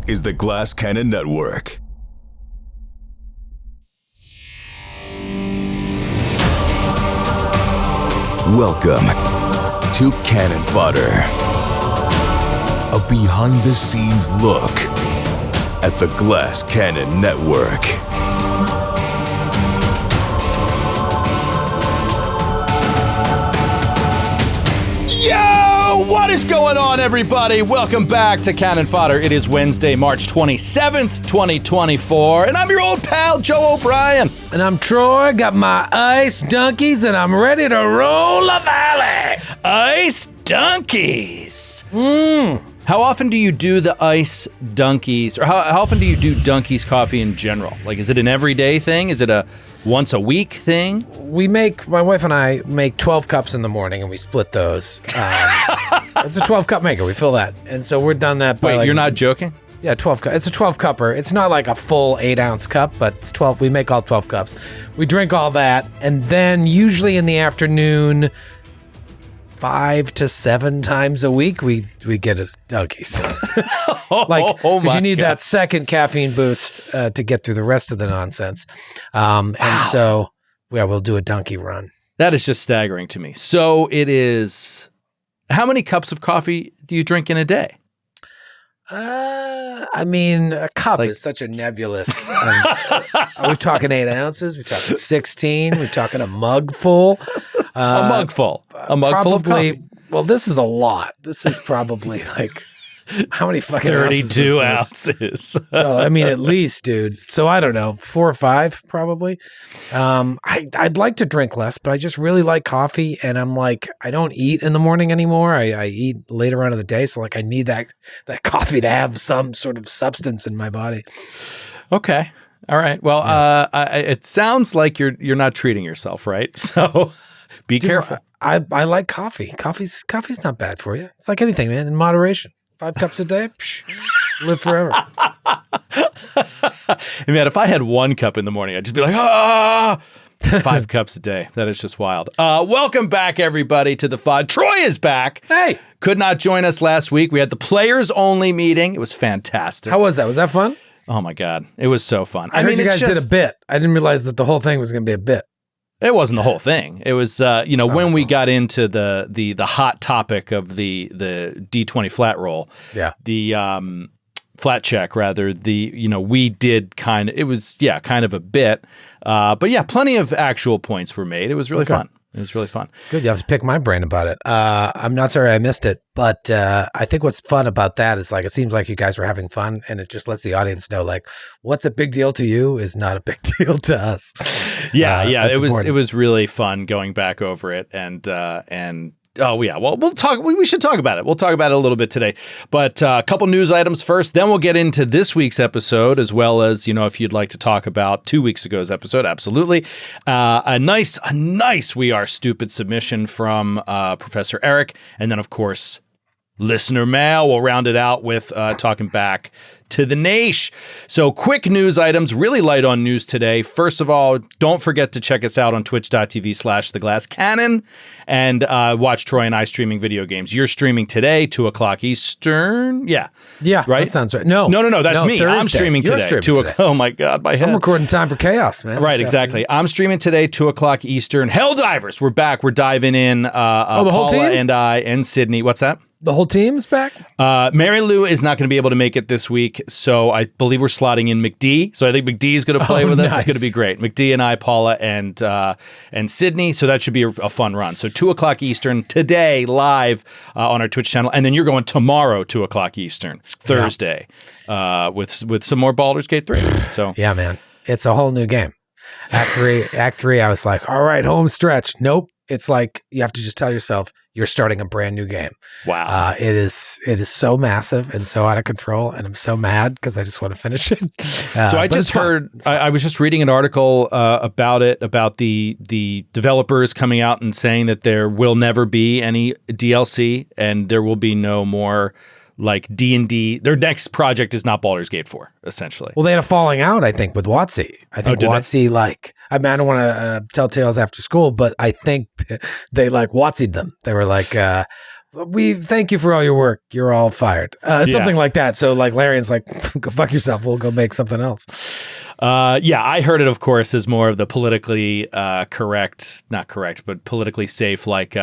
is the Glass Cannon Network. Welcome to Cannon Fodder, a behind-the-scenes look at the Glass Cannon Network. Yo, what is going on, everybody? Welcome back to Cannon Fodder. It is Wednesday, March 27th, 2024, and I'm your old pal, Joe O'Brien. And I'm Troy, got my ice donkeys, and I'm ready to roll Lavallee. Ice donkeys. How often do you do the ice donkeys, or how often do you do donkeys coffee in general? Like, is it an everyday thing? Is it a once a week thing? My wife and I make 12 cups in the morning, and we split those. It's a 12-cup maker. We fill that. And so we're done that by Wait, you're not joking? Yeah, 12 cups. It's a 12-cupper. It's not like a full 8-ounce cup, but it's 12. We make all 12 cups. We drink all that, and then usually in the afternoon, 5 to 7 times a week, we get a donkeys. Because you need that second caffeine boost to get through the rest of the nonsense. And so, yeah, we'll do a donkey run. That is just staggering to me. So it is. How many cups of coffee do you drink in a day? I mean, a cup is such a nebulous. Are we talking 8 ounces? We're talking 16. We're talking a mug full. A mug full of coffee. Well, this is a lot. This is probably like how many fucking 32 ounces. No, I mean at least, dude. So I don't know, 4 or 5 probably. I'd like to drink less, but I just really like coffee, and I'm like, I don't eat in the morning anymore. I eat later on in the day, so like I need that coffee to have some sort of substance in my body. Okay. All right. Well, it sounds like you're not treating yourself right. So be careful. I like coffee. Coffee's not bad for you. It's like anything, man, in moderation. 5 cups a day, live forever. Man, if I had 1 cup in the morning, I'd just be like, 5 cups a day. That is just wild. Welcome back, everybody, to the FOD. Troy is back. Hey. Could not join us last week. We had the players-only meeting. It was fantastic. How was that? Was that fun? Oh, my God. It was so fun. I mean, you guys did a bit. I didn't realize that the whole thing was going to be a bit. It wasn't the whole thing. It was, when we got into the hot topic of the D20 flat roll, the flat check rather, we did kind of a bit, but yeah, plenty of actual points were made. It was really fun. It was really fun. Good. You have to pick my brain about it. I'm not sorry I missed it, but I think what's fun about that is like it seems like you guys were having fun, and it just lets the audience know like what's a big deal to you is not a big deal to us. Yeah. It was really fun going back over it, and oh yeah, well we'll talk. We should talk about it. We'll talk about it a little bit today, but a couple news items first. Then we'll get into this week's episode, as well as if you'd like to talk about 2 weeks ago's episode, absolutely. A nice We Are Stupid submission from Professor Eric, and then of course listener mail. We'll round it out with talking back to the Naish. So quick news items, really light on news today. First of all, don't forget to check us out on twitch.tv/theglasscannon and watch Troy and I streaming video games. You're streaming today, 2:00 Eastern. Yeah. Right? That sounds right. No, that's me. Thursday. I'm streaming today. 2:00. Oh my God, my head. I'm recording Time for Chaos, man. Right, exactly. I'm streaming today, 2:00 Eastern. Helldivers, we're back. We're diving in. The whole Paula team? and I and Sydney. What's that? The whole team's back? Mary Lou is not going to be able to make it this week, so I believe we're slotting in McD. So I think McD is going to play with us. It's going to be great. McD and I, Paula, and Sydney. So that should be a fun run. So 2:00 Eastern today, live on our Twitch channel, and then you're going tomorrow, 2:00 Eastern, Thursday, with some more Baldur's Gate 3. So yeah, man, it's a whole new game. Act three. I was like, all right, home stretch. Nope. It's like you have to just tell yourself you're starting a brand new game. Wow. It is so massive and so out of control, and I'm so mad because I just want to finish it. So I just heard, I was just reading an article about it, about the developers coming out and saying that there will never be any DLC and there will be no more like D&D. Their next project is not Baldur's Gate 4, essentially. Well, they had a falling out, I think, with WotC. I think WotC, I don't want to tell tales after school, but I think they like WotC'd them. They were like, we thank you for all your work. You're all fired. Something like that. So like Larian's like, go fuck yourself. We'll go make something else. I heard it, of course, as more of the politically not correct, but politically safe, like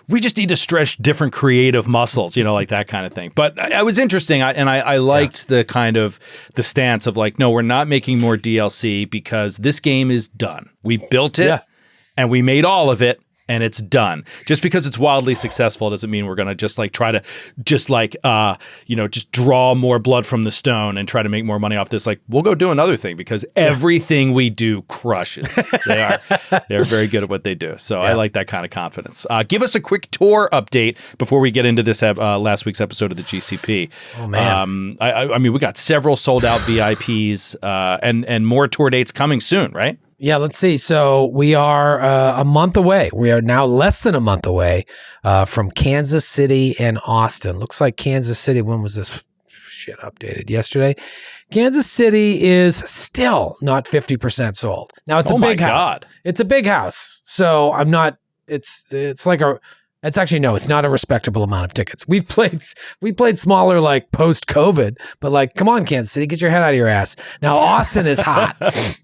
we just need to stretch different creative muscles, like that kind of thing. But it was interesting. I liked the kind of the stance of like, no, we're not making more DLC because this game is done. We built it and we made all of it. And it's done. Just because it's wildly successful doesn't mean we're going to just like try to just draw more blood from the stone and try to make more money off this. Like, we'll go do another thing because everything we do crushes. They're very good at what they do. So I like that kind of confidence. Give us a quick tour update before we get into this last week's episode of the GCP. Oh, man. I mean, we got several sold out VIPs and more tour dates coming soon, right? Yeah, let's see. So we are a month away. We are now less than a month away from Kansas City and Austin. Looks like Kansas City, when was this shit updated? Yesterday? Kansas City is still not 50% sold. Now, it's a big house. It's a big house. So I'm not, it's like it's not a respectable amount of tickets. We played smaller like post-COVID, but like, come on, Kansas City, get your head out of your ass. Now, Austin is hot.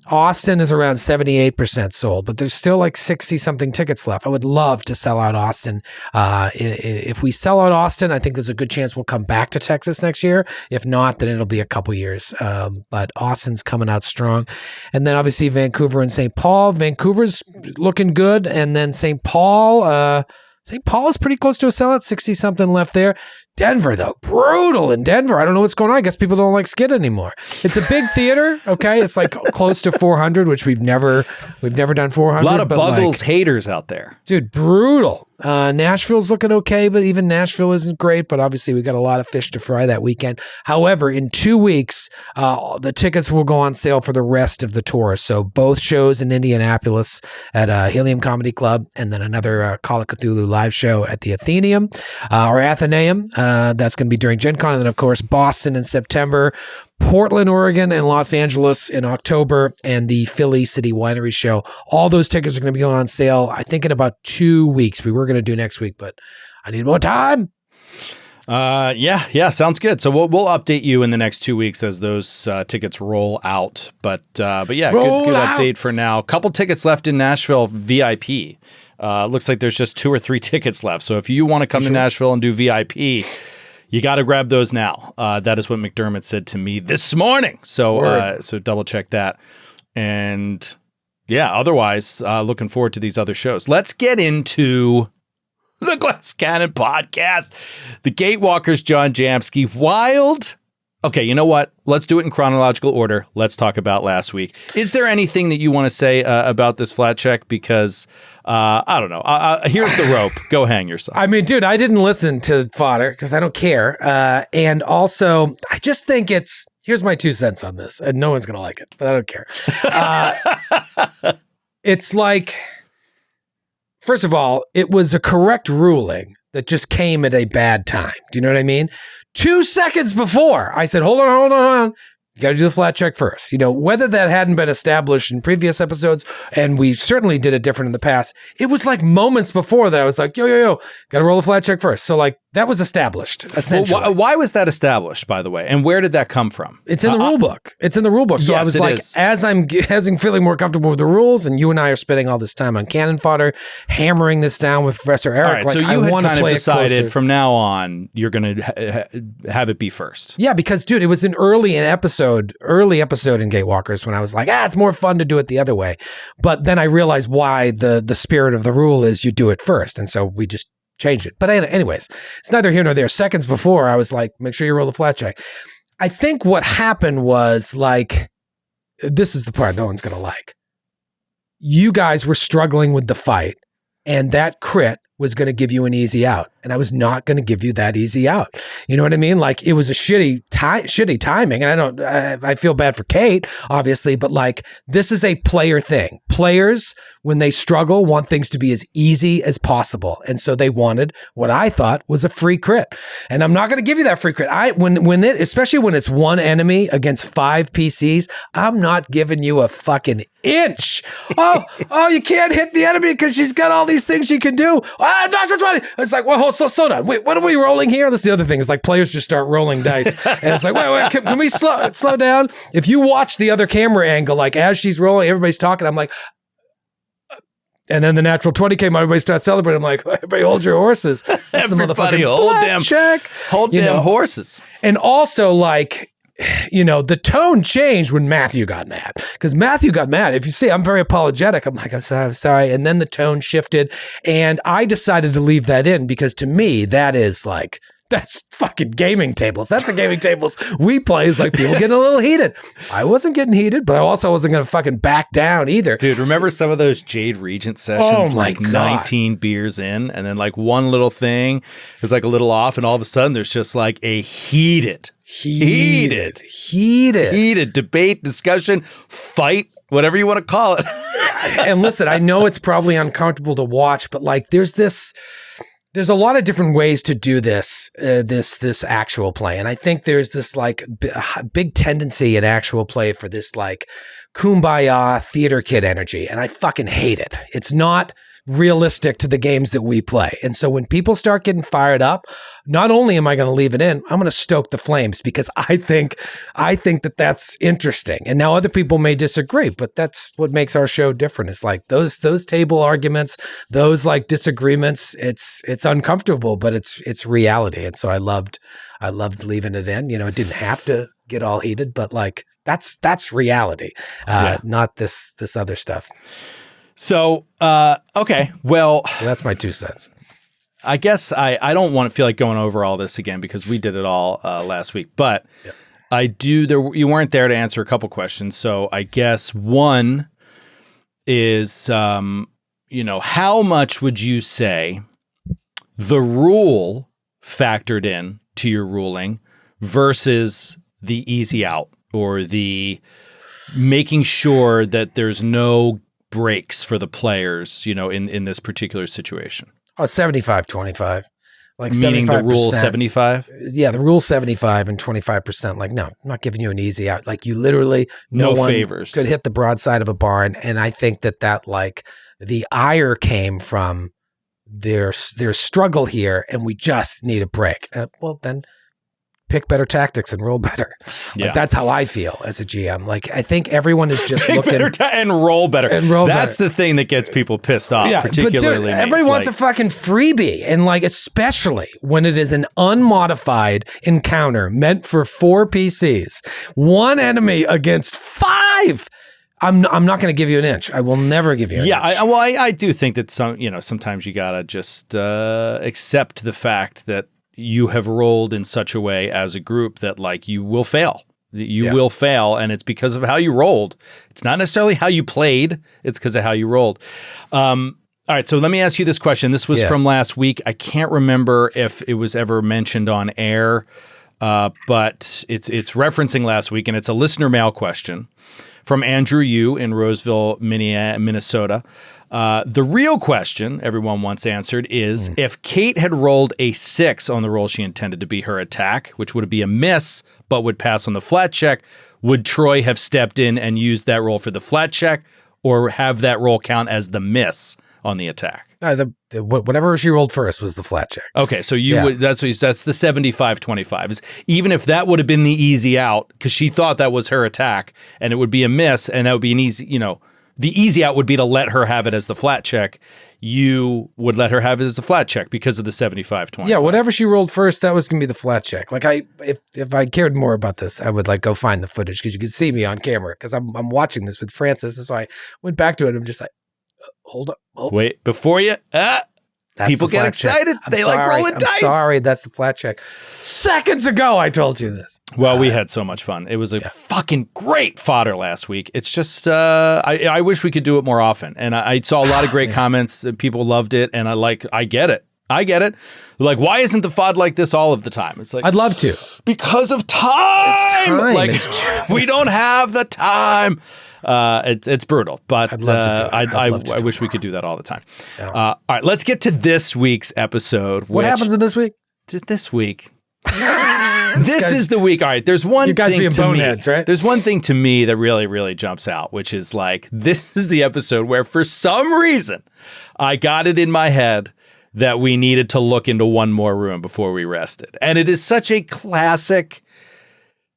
Austin is around 78% sold, but there's still like 60-something tickets left. I would love to sell out Austin. If we sell out Austin, I think there's a good chance we'll come back to Texas next year. If not, then it'll be a couple years. But Austin's coming out strong. And then obviously Vancouver and St. Paul. Vancouver's looking good. And then St. Paul is pretty close to a sellout, 60-something left there. Denver, though, brutal in Denver. I don't know what's going on. I guess people don't like Skid anymore. It's a big theater, okay? It's like close to 400, which we've never done 400. A lot of Buggles haters out there. Dude, brutal. Nashville's looking okay, but even Nashville isn't great, but obviously we got a lot of fish to fry that weekend. However, in 2 weeks, the tickets will go on sale for the rest of the tour. So both shows in Indianapolis at Helium Comedy Club, and then another Call of Cthulhu live show at the Athenaeum, or Athenaeum. That's going to be during Gen Con. And then, of course, Boston in September, Portland, Oregon, and Los Angeles in October, and the Philly City Winery Show. All those tickets are going to be going on sale, I think, in about 2 weeks. We were going to do next week, but I need more time. Yeah, sounds good. So we'll update you in the next 2 weeks as those tickets roll out. But yeah, good update for now. Couple tickets left in Nashville VIP. Looks like there's just 2 or 3 tickets left. So if you want to come to Nashville and do VIP, you got to grab those now. That is what McDermott said to me this morning. So double check that. And yeah, otherwise, looking forward to these other shows. Let's get into the Glass Cannon podcast. The Gatewalkers, John Jamsky, wild. Okay, you know what? Let's do it in chronological order. Let's talk about last week. Is there anything that you want to say about this flat check? Because I don't know. Here's the rope. Go hang yourself. I mean, dude, I didn't listen to Fodder because I don't care. And also, I just think here's my 2 cents on this, and no one's going to like it, but I don't care. It's like, first of all, it was a correct ruling that just came at a bad time. Do you know what I mean? 2 seconds before, I said, hold on. You got to do the flat check first. You know, whether that hadn't been established in previous episodes, and we certainly did it different in the past, it was like moments before that I was like, yo, got to roll the flat check first. So like that was established, essentially. Well, why was that established, by the way? And where did that come from? It's in the rule book. It's in the rule book. So yes, I was like, as I'm feeling more comfortable with the rules, and you and I are spending all this time on Cannon Fodder, hammering this down with Professor Eric. All right, like, so you had kind of decided closer. From now on, you're going to have it be first. Yeah, because, dude, it was an early episode in Gatewalkers when I was like, it's more fun to do it the other way. But then I realized why the spirit of the rule is you do it first. And so we just changed it. But anyways, it's neither here nor there. Seconds before, I was like, make sure you roll the flat check. I think what happened was like, this is the part no one's going to like. You guys were struggling with the fight, and that crit was going to give you an easy out. And I was not going to give you that easy out. You know what I mean? Like, it was a shitty timing. And I feel bad for Kate, obviously, but like, this is a player thing. Players, when they struggle, want things to be as easy as possible. And so they wanted what I thought was a free crit. And I'm not going to give you that free crit. Especially when it's one enemy against 5 PCs, I'm not giving you a fucking inch. Oh, you can't hit the enemy because she's got all these things she can do. natural 20. It's like, well, slow down. Wait, what are we rolling here? That's the other thing. It's like players just start rolling dice. And it's like, wait, can we slow down? If you watch the other camera angle, like as she's rolling, everybody's talking, I'm like, and then the natural 20 came out, everybody starts celebrating. I'm like, everybody hold your horses. That's the motherfucking hold damn horses. And also, like, the tone changed when Matthew got mad. Because Matthew got mad. If you see, I'm very apologetic. I'm like, I'm sorry. And then the tone shifted. And I decided to leave that in because to me, that is like, that's fucking gaming tables. That's the gaming tables we play, is like people getting a little heated. I wasn't getting heated, but I also wasn't going to fucking back down either. Dude, remember some of those Jade Regent sessions, like God. 19 beers in, and then like one little thing is like a little off, and all of a sudden there's just like a heated debate, discussion, fight, whatever you want to call it. And listen, I know it's probably uncomfortable to watch, but like there's a lot of different ways to do this actual play. And I think there's this like big tendency in actual play for this like kumbaya theater kid energy. And I fucking hate it. It's not realistic to the games that we play. And so when people start getting fired up, not only am I going to leave it in, I'm going to stoke the flames because I think that that's interesting. And now other people may disagree, but that's what makes our show different. It's like those table arguments, those like disagreements, it's uncomfortable, but it's reality. And so I loved leaving it in. It didn't have to get all heated, but like that's reality, not this other stuff. So, okay, well, that's my 2 cents. I guess I don't want to feel like going over all this again because we did it all last week, but yep. You weren't there to answer a couple questions. So I guess one is, how much would you say the rule factored in to your ruling versus the easy out or the making sure that there's no breaks for the players, in this particular situation? 75-25. Like meaning 75%. The rule 75? Yeah, the rule 75 and 25%. Like, no, I'm not giving you an easy out. Like, you literally, no one favors could hit the broadside of a barn. And I think that like the ire came from their struggle here, and we just need a break. Well, then pick better tactics and roll better. Yeah. Like, that's how I feel as a GM. Like, I think everyone is just looking and roll better. That's the thing that gets people pissed off, particularly. But dude, everybody wants a fucking freebie, and like especially when it is an unmodified encounter meant for 4 PCs, 1 enemy against 5. I'm not going to give you an inch. I will never give you an inch. I do think that sometimes you gotta just accept the fact that you have rolled in such a way as a group that like you will fail. You will fail, and it's because of how you rolled. It's not necessarily how you played. It's because of how you rolled. All right, so let me ask you this question. This was from last week. I can't remember if it was ever mentioned on air, but it's referencing last week, and it's a listener mail question from Andrew Yu in Roseville, Minnesota. The real question everyone wants answered is if Kate had rolled a 6 on the roll she intended to be her attack, which would be a miss, but would pass on the flat check, would Troy have stepped in and used that roll for the flat check or have that roll count as the miss on the attack? Whatever she rolled first was the flat check. Okay, so that's the 75-25. Even if that would have been the easy out, because she thought that was her attack, and it would be a miss, and that would be an easy, the easy out would be to let her have it as the flat check. You would let her have it as the flat check because of the 75-25. Yeah, whatever she rolled first, that was going to be the flat check. Like if I cared more about this, I would like go find the footage because you can see me on camera because I'm watching this with Francis. And so I went back to it and I'm just like, hold up. Oh. Wait, before you, people get excited. They like rolling dice. I'm sorry, that's the flat check. Seconds ago, I told you this. Well, we had so much fun. It was a fucking great fodder last week. It's just, I wish we could do it more often. And I saw a lot of great comments. People loved it. And I get it. Like, why isn't the FOD like this all of the time? It's like, I'd love to. Because of time. It's time. Like, we don't have the time. It's brutal, but I'd love to do it. I wish we could do that all the time. Yeah. All right, let's get to this week's episode. What happens in this week? This week. This is the week. All right, there's one you guys thing being to boneheads, me, right? There's one thing to me that really, really jumps out, which is like, this is the episode where for some reason I got it in my head that we needed to look into one more room before we rested. And it is such a classic,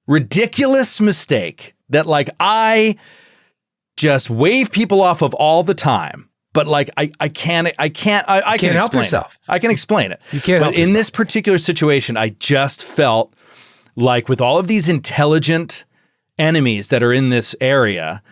ridiculous mistake that like I just wave people off of all the time. But like I can't help yourself. I can explain it. You can't. But in this particular situation, I just felt like with all of these intelligent enemies that are in this area,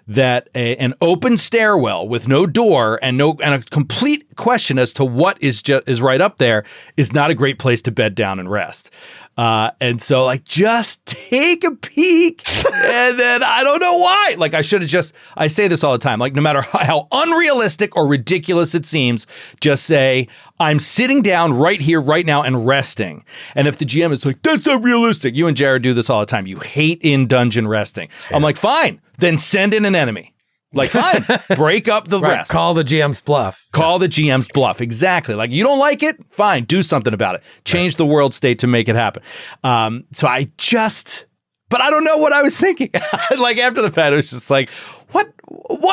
that an open stairwell with no door and a complete question as to what is right up there is not a great place to bed down and rest. And so like just take a peek and then I don't know why. Like I should have I say this all the time, like no matter how unrealistic or ridiculous it seems, just say, I'm sitting down right here, right now and resting. And if the GM is like, that's not realistic. You and Jared do this all the time. You hate in dungeon resting. Yeah. I'm like, fine, then send in an enemy. Like, fine, break up the rest. Call the GM's bluff. Call the GM's bluff. Exactly. Like, you don't like it? Fine, do something about it. Change the world state to make it happen. So but I don't know what I was thinking. Like, after the fact, it was just like, what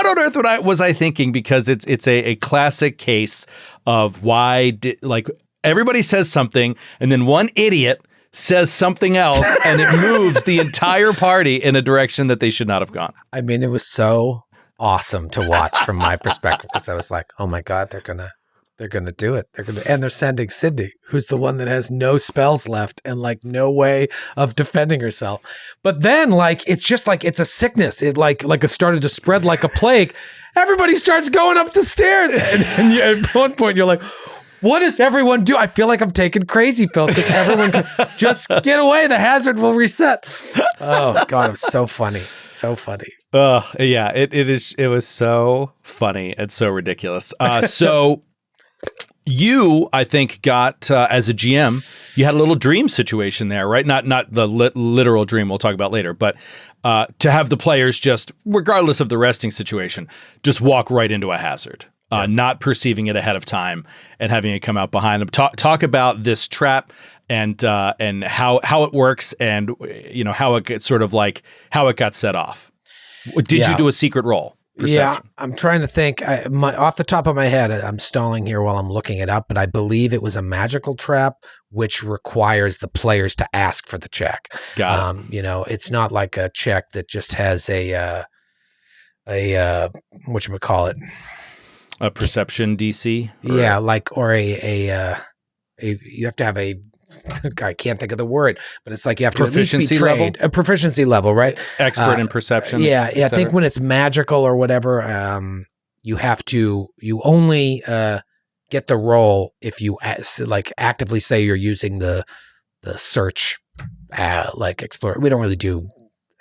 on earth was I thinking? Because it's a classic case of why, everybody says something, and then one idiot says something else, and it moves the entire party in a direction that they should not have gone. I mean, it was so awesome to watch from my perspective because I was like, oh my God, they're gonna do it. And they're sending Sydney, who's the one that has no spells left and like no way of defending herself. But then like it's just like it's a sickness. It it started to spread like a plague. Everybody starts going up the stairs, and at one point you're like, what does everyone do? I feel like I'm taking crazy pills because everyone can just get away. The hazard will reset. Oh God, it was so funny. So funny. Yeah, it was so funny and so ridiculous. So you, I think, got as a GM, you had a little dream situation there, right? Not the literal dream we'll talk about later, but to have the players just, regardless of the resting situation, just walk right into a hazard. Not perceiving it ahead of time and having it come out behind them. Talk about this trap and how it works and how it gets how it got set off. Did you do a secret roll? Perception? Yeah, I'm trying to think. Off the top of my head, I'm stalling here while I'm looking it up, but I believe it was a magical trap which requires the players to ask for the check. Got it. It's not like a check that just has a whatchamacallit, a perception DC? Yeah, you have to have I can't think of the word, but it's like you have to proficiency at least be trained. Level? A proficiency level, right? Expert in perception. Yeah. I think when it's magical or whatever, you only get the roll if you actively say you're using the search, explore. We don't really do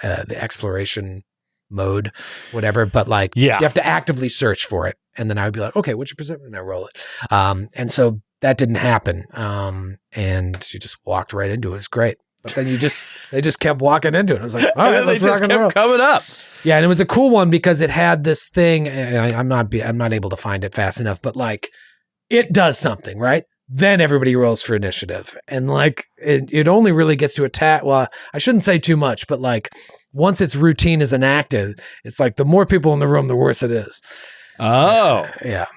the exploration mode, whatever, but you have to actively search for it. And then I would be like, okay, what's your perception? And I roll it. And so that didn't happen. And you just walked right into it. It was great. But then they just kept walking into it. I was like, all right, let's rock and roll. Coming up. Yeah. And it was a cool one because it had this thing, and I'm not able to find it fast enough, but it does something, right? Then everybody rolls for initiative. And it only really gets to attack. Well, I shouldn't say too much, but once its routine is enacted, it's the more people in the room, the worse it is. Oh. Yeah.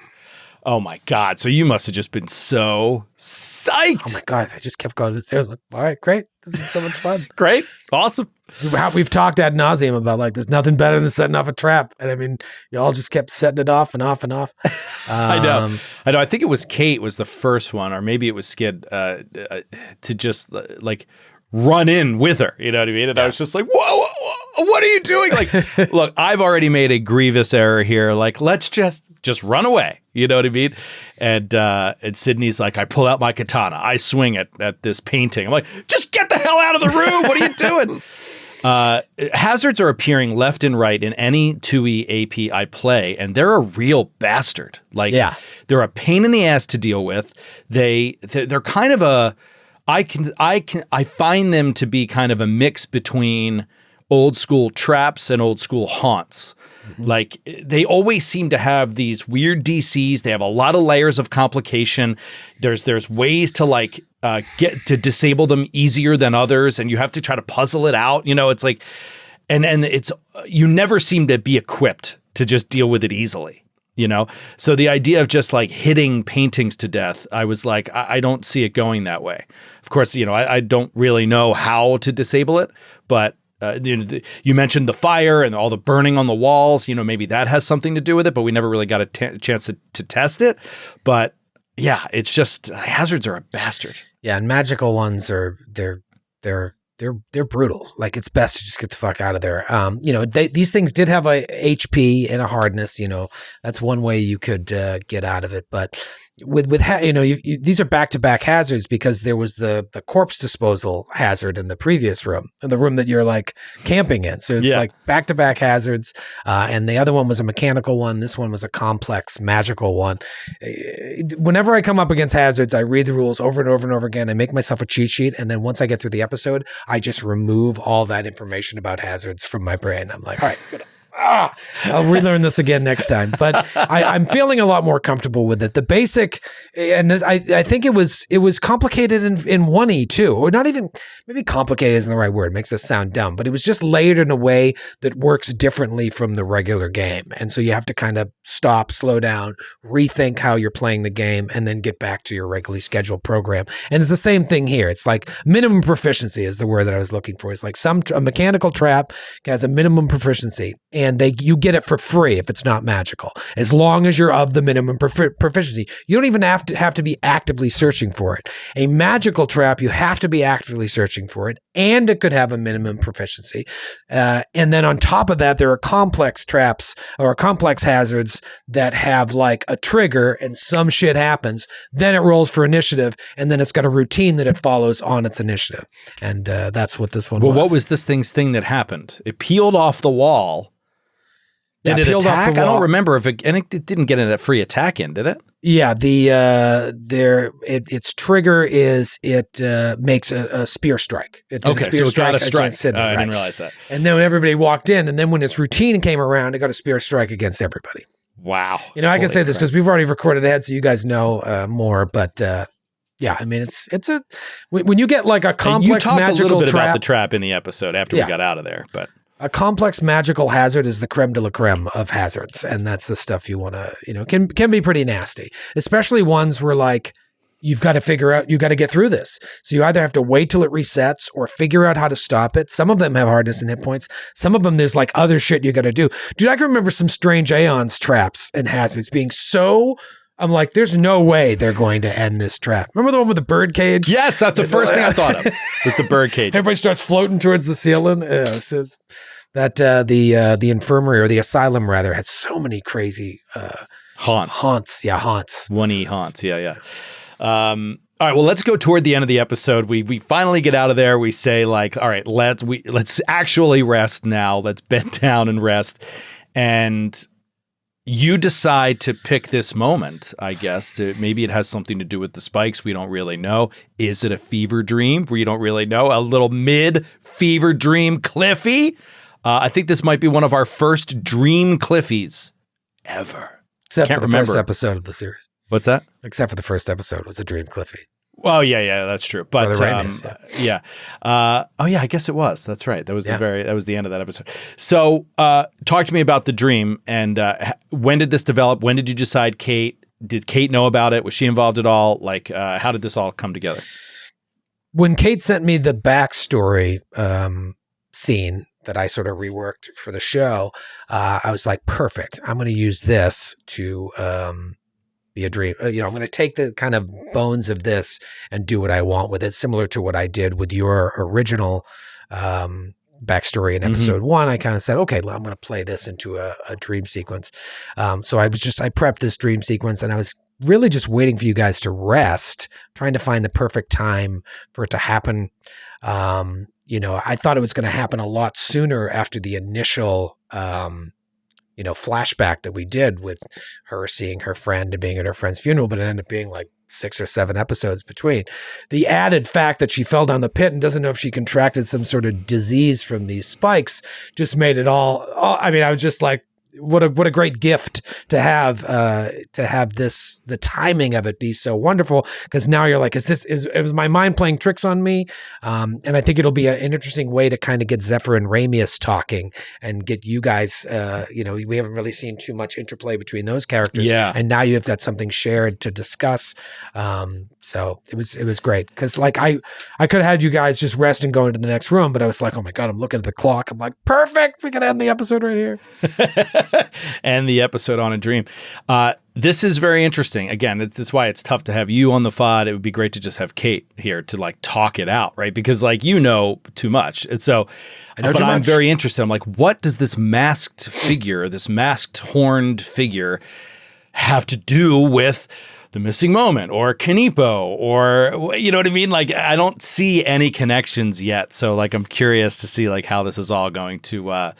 Oh my God. So you must have just been so psyched. Oh my God. I just kept going to the stairs. All right, great. This is so much fun. Great. Awesome. We've talked ad nauseum about there's nothing better than setting off a trap. And I mean, you all just kept setting it off and off and off. I know. I think it was Kate was the first one, or maybe it was Skid to just run in with her. You know what I mean? And I was just like, whoa, what are you doing? Look, I've already made a grievous error here. Let's just run away. You know what I mean? And Sydney's like, I pull out my katana. I swing it at this painting. I'm like, just get the hell out of the room. What are you doing? Hazards are appearing left and right in any 2E AP I play, and they're a real bastard. They're a pain in the ass to deal with. They're kind of I find them to be kind of a mix between old school traps and old school haunts. Mm-hmm. They always seem to have these weird DCs. They have a lot of layers of complication. There's ways to get to disable them easier than others, and you have to try to puzzle it out. It's and it's you never seem to be equipped to just deal with it easily. you know? So the idea of just like hitting paintings to death, I was like, I don't see it going that way. Of course, you know, I don't really know how to disable it, but you mentioned the fire and all the burning on the walls, you know, maybe that has something to do with it, but we never really got a chance to test it. But yeah, it's just hazards are a bastard. Yeah, and magical ones they're brutal. Like, it's best to just get the fuck out of there. You know, these things did have a HP and a hardness. You know, that's one way you could get out of it. But you know, these are back-to-back hazards, because there was the corpse disposal hazard in the previous room, in the room that you're like camping in. So it's like back-to-back hazards. And the other one was a mechanical one. This one was a complex magical one. Whenever I come up against hazards, I read the rules over and over and over again. I make myself a cheat sheet. And then once I get through the episode, I just remove all that information about hazards from my brain. I'm like, all right, good. I'll relearn this again next time. But I'm feeling a lot more comfortable with it. The basic, and I think it was complicated in 1E too, or not even, maybe complicated isn't the right word. It makes us sound dumb, but it was just layered in a way that works differently from the regular game. And so you have to kind of stop, slow down, rethink how you're playing the game, and then get back to your regularly scheduled program. And it's the same thing here. It's like minimum proficiency is the word that I was looking for. It's like a mechanical trap has a minimum proficiency, and you get it for free if it's not magical, as long as you're of the minimum proficiency. You don't even have to be actively searching for it. A magical trap, you have to be actively searching for it, and it could have a minimum proficiency. And then on top of that, there are complex traps or complex hazards that have like a trigger, and some shit happens. Then it rolls for initiative, and then it's got a routine that it follows on its initiative. And that's what this one was. Well, what was this thing that happened? It peeled off the wall. Did it attack? I don't remember if it didn't get a free attack in, did it? Yeah, its trigger is it makes a spear strike. It did okay, a spear so it got a strike. against Sydney, I didn't realize that. And then when everybody walked in, and then when its routine came around, it got a spear strike against everybody. Wow. You know, I can say this because we've already recorded ahead, so you guys know more. But yeah, I mean, it's when you get like a complex magical trap. You talked a little bit about the trap in the episode after we got out of there, but. A complex magical hazard is the creme de la creme of hazards, and that's the stuff you want to, you know, can be pretty nasty, especially ones where like you've got to figure out, you got to get through this. So you either have to wait till it resets or figure out how to stop it. Some of them have hardness and hit points. Some of them there's like other shit you got to do. Dude, I can remember some strange Aeons traps and hazards being so. I'm like, there's no way they're going to end this trap. Remember the one with the bird cage? Yes, that's the first thing I thought of. Was the bird cage. Everybody starts floating towards the ceiling. So that the infirmary or the asylum rather had so many crazy haunts. Yeah, haunts. 1E haunts. Yeah. All right, well, let's go toward the end of the episode. We finally get out of there. We say like, all right, let's actually rest now. Let's bed down and rest. And you decide to pick this moment, I guess. Maybe it has something to do with the spikes. We don't really know. Is it a fever dream? We don't really know. A little mid-fever dream Cliffy? I think this might be one of our first dream Cliffies ever. Except for the first episode of the series. What's that? Except for the first episode was a dream Cliffy. Well, yeah, that's true. But yeah. I guess it was. That's right. That was the end of that episode. So, talk to me about the dream and when did this develop? When did you decide Kate? Did Kate know about it? Was she involved at all? Like, how did this all come together? When Kate sent me the backstory scene that I sort of reworked for the show, I was like, perfect. I'm going to use this to be a dream. I'm going to take the kind of bones of this and do what I want with it, similar to what I did with your original backstory in episode 1. I kind of said, okay, well, I'm going to play this into a dream sequence. So I prepped this dream sequence, and I was really just waiting for you guys to rest, trying to find the perfect time for it to happen. I thought it was going to happen a lot sooner after the initial flashback that we did with her seeing her friend and being at her friend's funeral, but it ended up being like 6 or 7 episodes between. The added fact that she fell down the pit and doesn't know if she contracted some sort of disease from these spikes just made it all I mean, I was just like, what a great gift to have the timing of it be so wonderful, because now you're like, is my mind playing tricks on me? And I think it'll be an interesting way to kind of get Zephyr and Ramius talking and get you guys, we haven't really seen too much interplay between those characters. Yeah. And now you've got something shared to discuss. So it was great, because like I could have had you guys just rest and go into the next room, but I was like, oh my God, I'm looking at the clock. I'm like, perfect. We can end the episode right here. And the episode on a dream. This is very interesting. Again, that's why it's tough to have you on the FOD. It would be great to just have Kate here to like talk it out, right? Because like, too much. And so I'm very interested. I'm like, what does this masked figure, this masked horned figure have to do with the missing moment or Kanipo, or you know what I mean? Like, I don't see any connections yet. So like, I'm curious to see like how this is all going to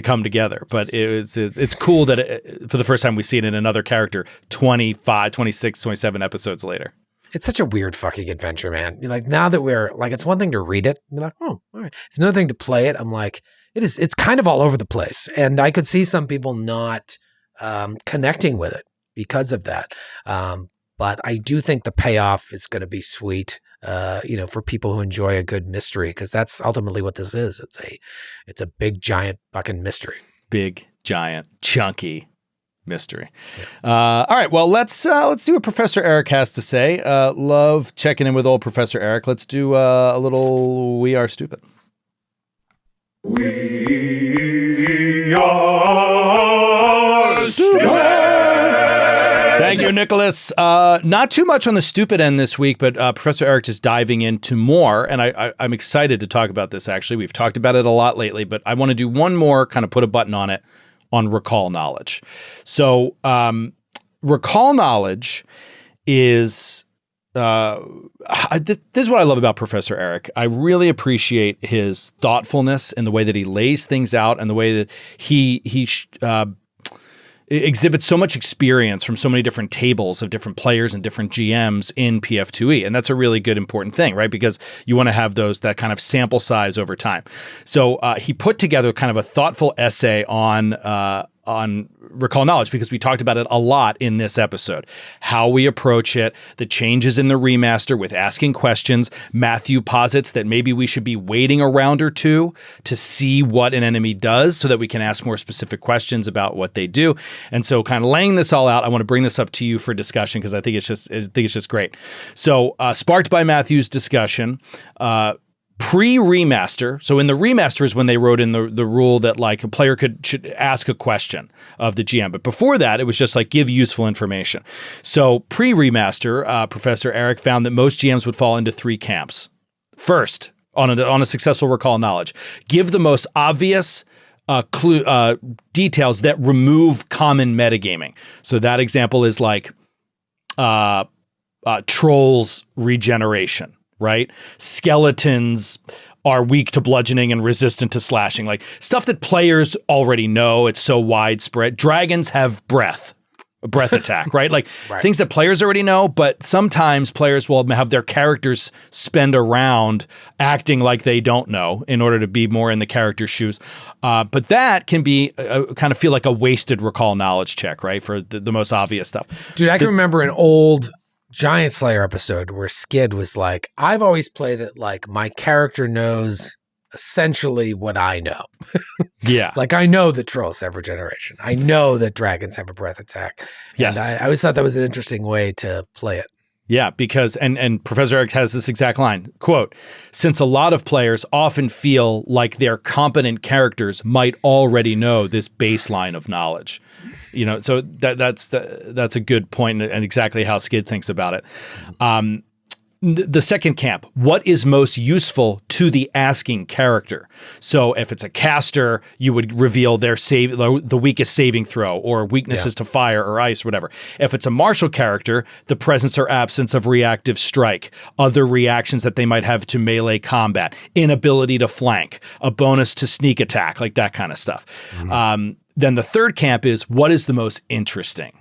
come together. But it's cool that for the first time we see it in another character 25, 26, 27 episodes later. It's such a weird fucking adventure, man. Like, now that we're like, it's one thing to read it and be like, oh, all right. It's another thing to play it. I'm like, it's kind of all over the place. And I could see some people not connecting with it because of that. But I do think the payoff is going to be sweet, for people who enjoy a good mystery, because that's ultimately what this is. It's a big, giant fucking mystery. Big, giant, chunky mystery. Yeah. All right. Well, let's see what Professor Eric has to say. Love checking in with old Professor Eric. Let's do a little We Are Stupid. We are stupid. Thank you, Nicholas. Not too much on the stupid end this week, but Professor Eric is diving into more, and I'm excited to talk about this, actually. We've talked about it a lot lately, but I want to do one more, kind of put a button on it, on recall knowledge. So recall knowledge is... this is what I love about Professor Eric. I really appreciate his thoughtfulness in the way that he lays things out and the way that he exhibits so much experience from so many different tables of different players and different GMs in PF2E. And that's a really good, important thing, right? Because you want to have that kind of sample size over time. So he put together kind of a thoughtful essay on recall knowledge, because we talked about it a lot in this episode. How we approach it, the changes in the remaster with asking questions. Matthew posits that maybe we should be waiting a round or two to see what an enemy does so that we can ask more specific questions about what they do. And so kind of laying this all out, I want to bring this up to you for discussion, because I think it's just great. So sparked by Matthew's discussion, pre-remaster, so in the remaster is when they wrote in the rule that like a player should ask a question of the GM. But before that, it was just like give useful information. So pre-remaster, Professor Eric found that most GMs would fall into three camps. First, on a successful recall knowledge, give the most obvious details that remove common metagaming. So that example is like trolls regeneration. Right? Skeletons are weak to bludgeoning and resistant to slashing, like stuff that players already know. It's so widespread. Dragons have breath attack, right? Like things that players already know, but sometimes players will have their characters spend a round acting like they don't know in order to be more in the character's shoes. But that can be kind of feel like a wasted recall knowledge check, right? For the most obvious stuff. Dude, I can remember an old Giant Slayer episode where Skid was like, I've always played it like my character knows essentially what I know. Yeah. Like, I know that trolls have regeneration. I know that dragons have a breath attack. Yes. And I always thought that was an interesting way to play it. Yeah, because, and Professor Eric has this exact line, quote, since a lot of players often feel like their competent characters might already know this baseline of knowledge. So that's a good point, and exactly how Skid thinks about it. The second camp, what is most useful to the asking character? So if it's a caster, you would reveal their the weakest saving throw or weaknesses to fire or ice, whatever. If it's a martial character, the presence or absence of reactive strike, other reactions that they might have to melee combat, inability to flank, a bonus to sneak attack, like that kind of stuff. Mm-hmm. Then the third camp is what is the most interesting?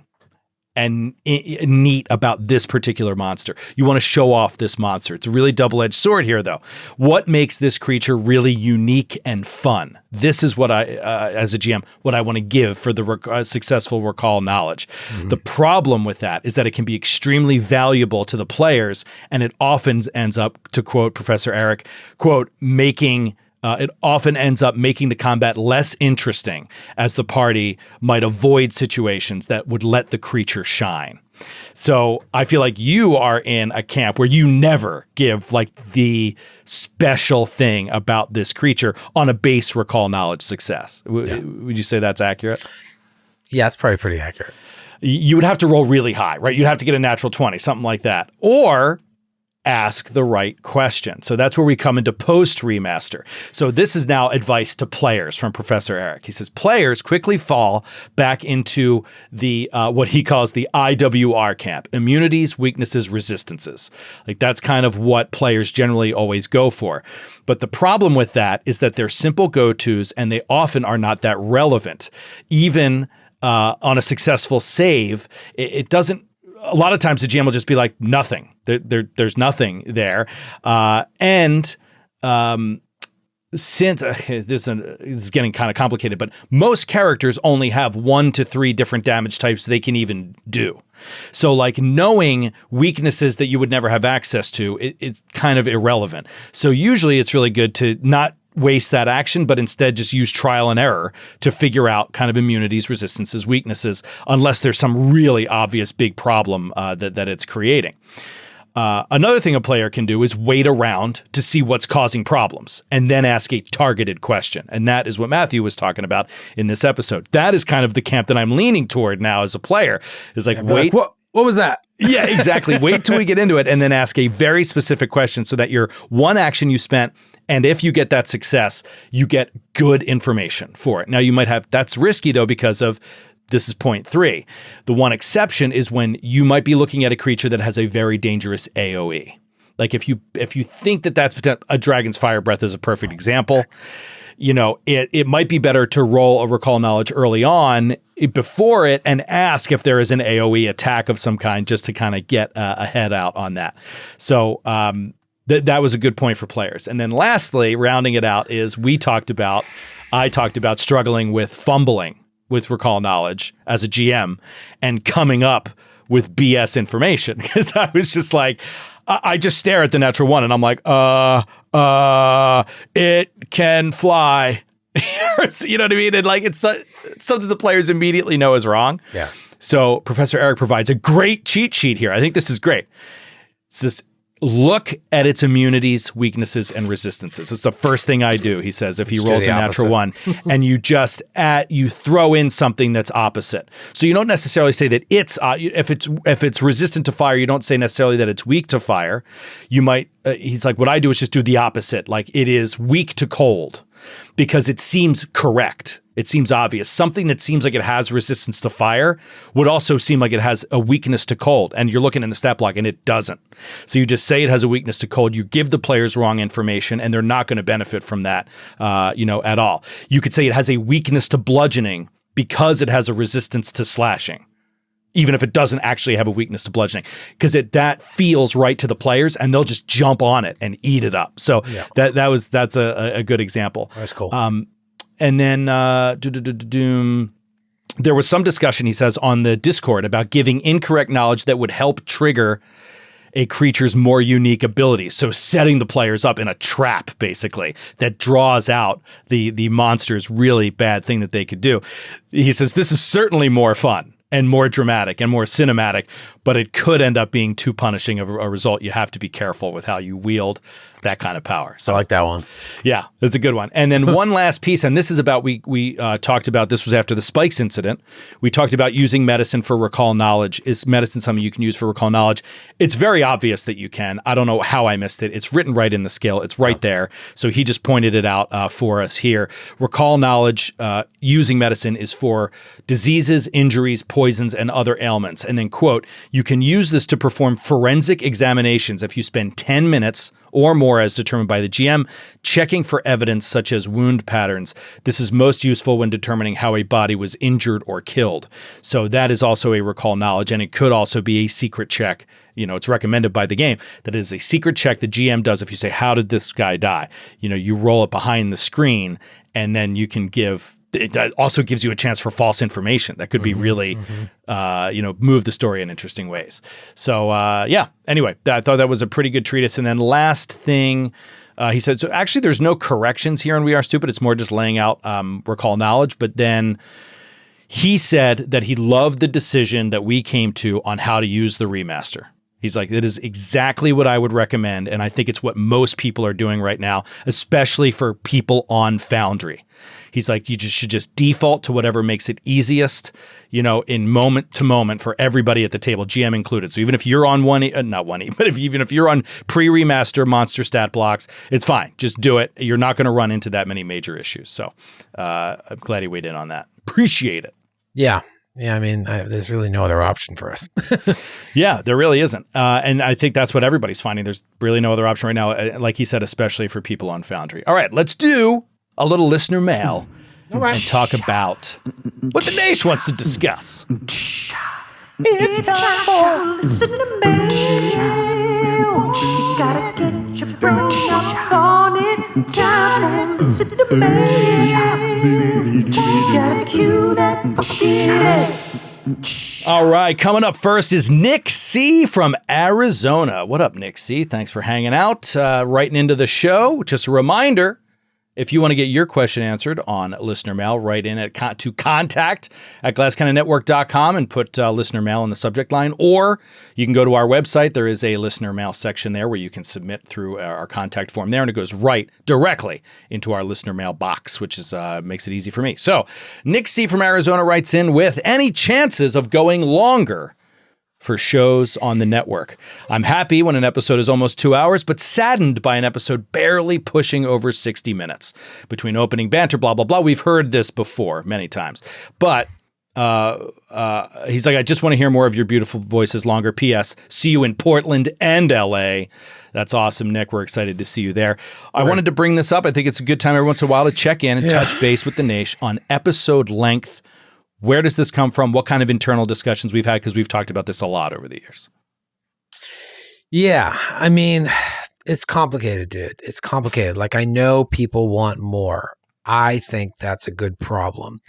and neat about this particular monster. You want to show off this monster. It's a really double-edged sword here, though. What makes this creature really unique and fun? This is what I, as a GM, what I want to give for the successful recall knowledge. Mm-hmm. The problem with that is that it can be extremely valuable to the players, and it often ends up, to quote Professor Eric, quote, it often ends up making the combat less interesting, as the party might avoid situations that would let the creature shine. So I feel like you are in a camp where you never give like the special thing about this creature on a base recall knowledge success. Would you say that's accurate? Yeah, it's probably pretty accurate. You would have to roll really high, right? You'd have to get a natural 20, something like that. Or ask the right question. So that's where we come into post remaster. So this is now advice to players from Professor Eric. He says players quickly fall back into the what he calls the IWR camp: immunities, weaknesses, resistances. Like that's kind of what players generally always go for. But the problem with that is that they're simple go-tos and they often are not that relevant. Even on a successful save, it doesn't. A lot of times the GM will just be like, nothing. There's nothing there. Since this is getting kind of complicated, but most characters only have 1 to 3 different damage types they can even do. So like knowing weaknesses that you would never have access to is kind of irrelevant. So usually it's really good to not waste that action, but instead just use trial and error to figure out kind of immunities, resistances, weaknesses, unless there's some really obvious big problem that it's creating. Another thing a player can do is wait around to see what's causing problems and then ask a targeted question. And that is what Matthew was talking about in this episode. That is kind of the camp that I'm leaning toward now as a player, is like, wait. Like, what was that? Yeah, exactly. Wait till we get into it and then ask a very specific question so that your one action you spent, and if you get that success, you get good information for it. Now you might have, that's risky though, because of this is point 3. The one exception is when you might be looking at a creature that has a very dangerous AoE. Like if you think that that's a Dragon's Fire Breath is a perfect example. You know, it might be better to roll a recall knowledge early on before it and ask if there is an AoE attack of some kind, just to kind of get a head out on that. So that was a good point for players. And then lastly, rounding it out, is I talked about struggling with fumbling with recall knowledge as a GM and coming up with BS information, because I was just like, I just stare at the natural 1 and I'm like, it can fly. You know what I mean? And like, it's something the players immediately know is wrong. Yeah. So Professor Eric provides a great cheat sheet here. I think this is great. It's this: look at its immunities, weaknesses, and resistances. It's the first thing I do, he says, if he rolls a natural 1. And you just you throw in something that's opposite. So you don't necessarily say that if it's resistant to fire, you don't say necessarily that it's weak to fire. You might, he's like, what I do is just do the opposite. Like, it is weak to cold, because it seems correct. It seems obvious. Something that seems like it has resistance to fire would also seem like it has a weakness to cold. And you're looking in the stat block and it doesn't. So you just say it has a weakness to cold. You give the players wrong information and they're not going to benefit from that, at all. You could say it has a weakness to bludgeoning because it has a resistance to slashing, even if it doesn't actually have a weakness to bludgeoning, because that feels right to the players and they'll just jump on it and eat it up. So that's a good example. That's cool. And then there was some discussion, he says, on the Discord about giving incorrect knowledge that would help trigger a creature's more unique abilities. So setting the players up in a trap, basically, that draws out the monster's really bad thing that they could do. He says this is certainly more fun and more dramatic and more cinematic, but it could end up being too punishing of a result. You have to be careful with how you wield that kind of power. So I like that one. Yeah, that's a good one. And then one last piece, and this is about, we talked about, this was after the spikes incident. We talked about using medicine for recall knowledge. Is medicine something you can use for recall knowledge? It's very obvious that you can. I don't know how I missed it. It's written right in the skill. It's right there. So he just pointed it out for us here. Recall knowledge using medicine is for diseases, injuries, poisons, and other ailments. And then, quote, you can use this to perform forensic examinations if you spend 10 minutes or more more as determined by the GM, checking for evidence such as wound patterns. This is most useful when determining how a body was injured or killed. So that is also a recall knowledge, and it could also be a secret check. It's recommended by the game that it is a secret check the GM does if you say, how did this guy die? You roll it behind the screen, and then you can it also gives you a chance for false information that could be really, move the story in interesting ways. So, anyway, I thought that was a pretty good treatise. And then last thing, he said, so actually there's no corrections here in We Are Stupid. It's more just laying out recall knowledge. But then he said that he loved the decision that we came to on how to use the remaster. He's like, it is exactly what I would recommend. And I think it's what most people are doing right now, especially for people on Foundry. He's like, you should just default to whatever makes it easiest, in moment to moment for everybody at the table, GM included. So even if you're on even if you're on pre-remaster monster stat blocks, it's fine. Just do it. You're not going to run into that many major issues. So I'm glad he weighed in on that. Appreciate it. Yeah. Yeah, I mean, there's really no other option for us. Yeah, there really isn't. And I think that's what everybody's finding. There's really no other option right now, like he said, especially for people on Foundry. All right, let's do a little listener mail and talk about what the Naish wants to discuss. It's time for listener mail. You gotta get your brain up on it. Time for listener mail. You gotta cue that fucking. All right, coming up first is Nick C. from Arizona. What up, Nick C.? Thanks for hanging out, writing into the show. Just a reminder, if you want to get your question answered on listener mail, write in to contact@glasscannonnetwork.com and put listener mail in the subject line, or you can go to our website. There is a listener mail section there where you can submit through our contact form there, and it goes right directly into our listener mail box, which is makes it easy for me. So Nick C. from Arizona writes in with any chances of going longer for shows on the network. I'm happy when an episode is almost 2 hours, but saddened by an episode barely pushing over 60 minutes. Between opening banter, blah, blah, blah. We've heard this before many times. But he's like, I just want to hear more of your beautiful voices longer. P.S. See you in Portland and L.A. That's awesome, Nick. We're excited to see you there. I wanted to bring this up. I think it's a good time every once in a while to check in and touch base with the Naish on episode length. Where does this come from? What kind of internal discussions we've had? Because we've talked about this a lot over the years. Yeah, I mean, it's complicated, dude. It's complicated. Like, I know people want more. I think that's a good problem.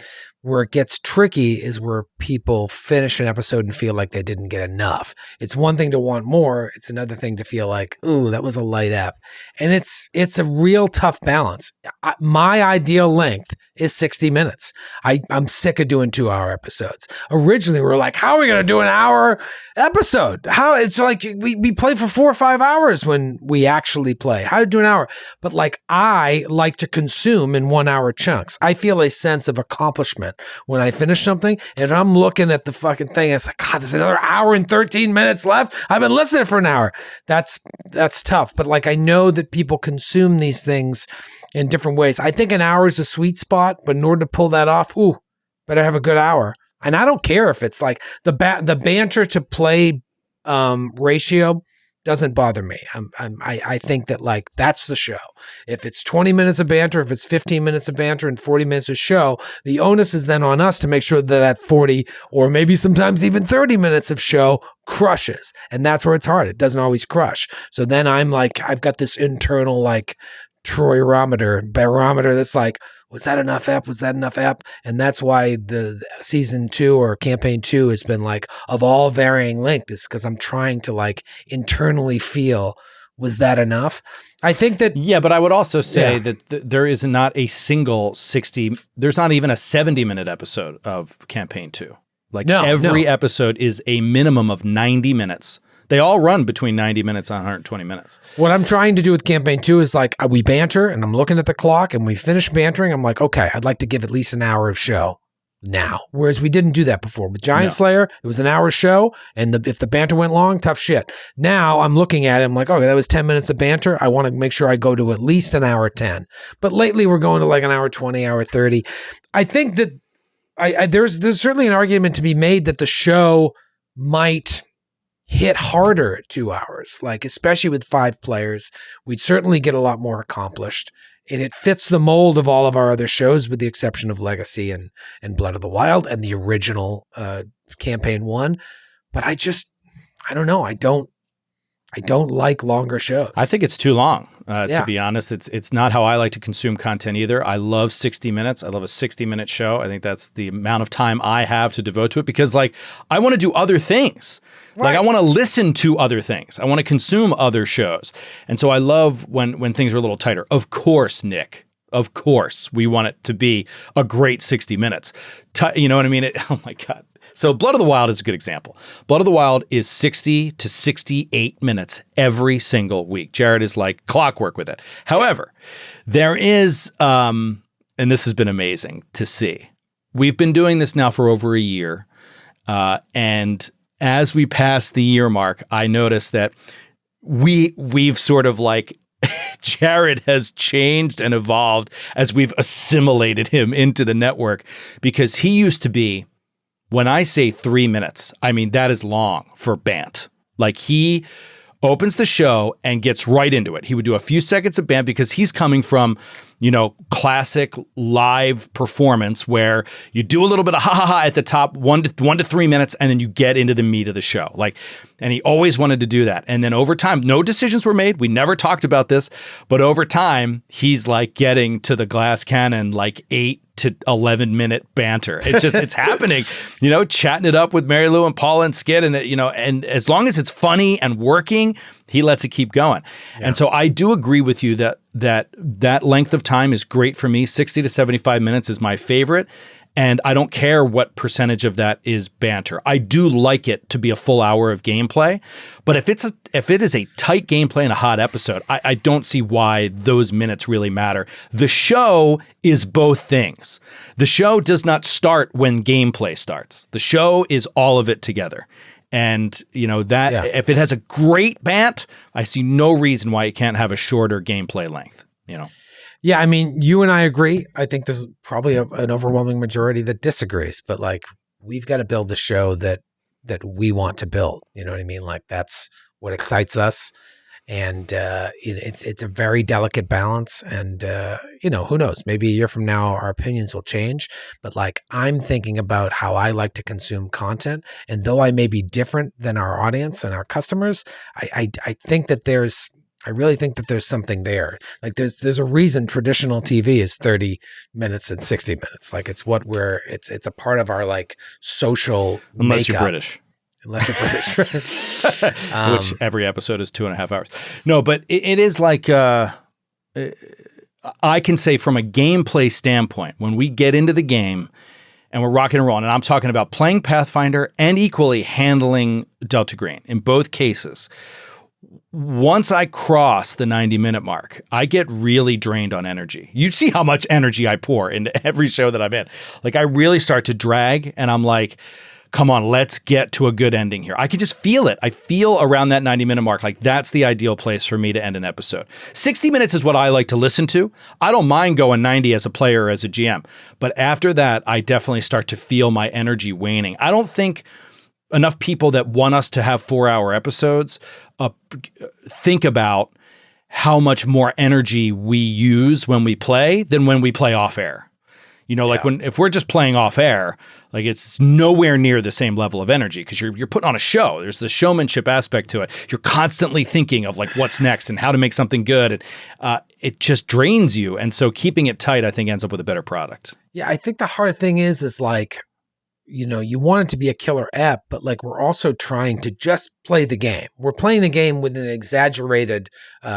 Where it gets tricky is where people finish an episode and feel like they didn't get enough. It's one thing to want more. It's another thing to feel like, ooh, that was a light ep. And it's a real tough balance. My ideal length is 60 minutes. I'm sick of doing 2-hour episodes. Originally, we were like, how are we going to do an hour episode? How it's like we play for 4 or 5 hours when we actually play. How to do an hour? But like, I like to consume in 1 hour chunks. I feel a sense of accomplishment when I finish something, and I'm looking at the fucking thing, it's like, God, there's another hour and 13 minutes left. I've been listening for an hour. That's tough. But like, I know that people consume these things in different ways. I think an hour is a sweet spot, but in order to pull that off, better have a good hour. And I don't care if it's like the banter to play ratio doesn't bother me. I think that like that's the show. If it's 20 minutes of banter, if it's 15 minutes of banter and 40 minutes of show, the onus is then on us to make sure that 40 or maybe sometimes even 30 minutes of show crushes. And that's where it's hard. It doesn't always crush. So then I'm like, I've got this internal like barometer that's like, was that enough ep? Was that enough ep? And that's why the season 2 or campaign 2 has been like of all varying length. It's because I'm trying to like internally feel, was that enough? I think that... Yeah, but I would also say that there is not a single 60... There's not even a 70-minute episode of campaign 2. Like every episode is a minimum of 90 minutes. They all run between 90 minutes and 120 minutes. What I'm trying to do with campaign 2 is like we banter and I'm looking at the clock and we finish bantering. I'm like, okay, I'd like to give at least an hour of show now. Whereas we didn't do that before. With Giant Slayer, it was an hour show. And if the banter went long, tough shit. Now I'm looking at it. I'm like, okay, that was 10 minutes of banter. I want to make sure I go to at least an hour 10. But lately we're going to like an hour 20, hour 30. I think that there's certainly an argument to be made that the show might hit harder at 2 hours. Like, especially with 5 players, we'd certainly get a lot more accomplished. And it fits the mold of all of our other shows, with the exception of Legacy and Blood of the Wild and the original campaign 1. But I don't know. I don't like longer shows. I think it's too long. To be honest, it's not how I like to consume content either. I love 60 minutes. I love a 60-minute show. I think that's the amount of time I have to devote to it, because like I want to do other things. Right. Like I want to listen to other things. I want to consume other shows. And so I love when things are a little tighter. Of course, Nick. Of course, we want it to be a great 60 minutes. You know what I mean? Oh my God. So Blood of the Wild is a good example. Blood of the Wild is 60 to 68 minutes every single week. Jared is like clockwork with it. However, there is, and this has been amazing to see. We've been doing this now for over a year. And as we pass the year mark, I noticed that we've sort of like, Jared has changed and evolved as we've assimilated him into the network, because he used to be, when I say 3 minutes, I mean, that is long for Bant. Like he opens the show and gets right into it. He would do a few seconds of Bant because he's coming from, classic live performance where you do a little bit of ha ha ha at the top, 1 to 3 minutes, and then you get into the meat of the show. And he always wanted to do that. And then over time, no decisions were made. We never talked about this, but over time, he's like getting to the Glass Cannon, like 8 to 11 minute banter. It's happening, chatting it up with Mary Lou and Paul and Skid, and and as long as it's funny and working, he lets it keep going. Yeah. And so I do agree with you that length of time is great for me. 60 to 75 minutes is my favorite. And I don't care what percentage of that is banter. I do like it to be a full hour of gameplay, but if it is a tight gameplay and a hot episode, I don't see why those minutes really matter. The show is both things. The show does not start when gameplay starts. The show is all of it together. And if it has a great bant, I see no reason why it can't have a shorter gameplay length. Yeah, I mean, you and I agree. I think there's probably an overwhelming majority that disagrees, but like we've got to build the show that we want to build. You know what I mean? Like that's what excites us, and it's a very delicate balance. And who knows? Maybe a year from now, our opinions will change. But like I'm thinking about how I like to consume content, and though I may be different than our audience and our customers, I think that I really think that there's something there. Like there's a reason traditional TV is 30 minutes and 60 minutes. Like it's a part of our like social Unless makeup. You're British. Unless you're British. Which every episode is 2.5 hours. No, but it is like, I can say from a gameplay standpoint, when we get into the game and we're rocking and rolling, and I'm talking about playing Pathfinder and equally handling Delta Green in both cases, once I cross the 90-minute mark, I get really drained on energy. You see how much energy I pour into every show that I'm in. Like I really start to drag, and I'm like, come on, let's get to a good ending here. I can just feel it. I feel around that 90-minute mark, like that's the ideal place for me to end an episode. 60 minutes is what I like to listen to. I don't mind going 90 as a player or as a GM, but after that, I definitely start to feel my energy waning. I don't think enough people that want us to have 4-hour episodes think about how much more energy we use when we play than when we play off air. If we're just playing off air, like it's nowhere near the same level of energy because you're putting on a show. There's the showmanship aspect to it. You're constantly thinking of like what's next and how to make something good. And it just drains you. And so keeping it tight, I think, ends up with a better product. Yeah, I think the hard thing is like, you want it to be a killer app, but like we're also trying to just play the game. We're playing the game with an exaggerated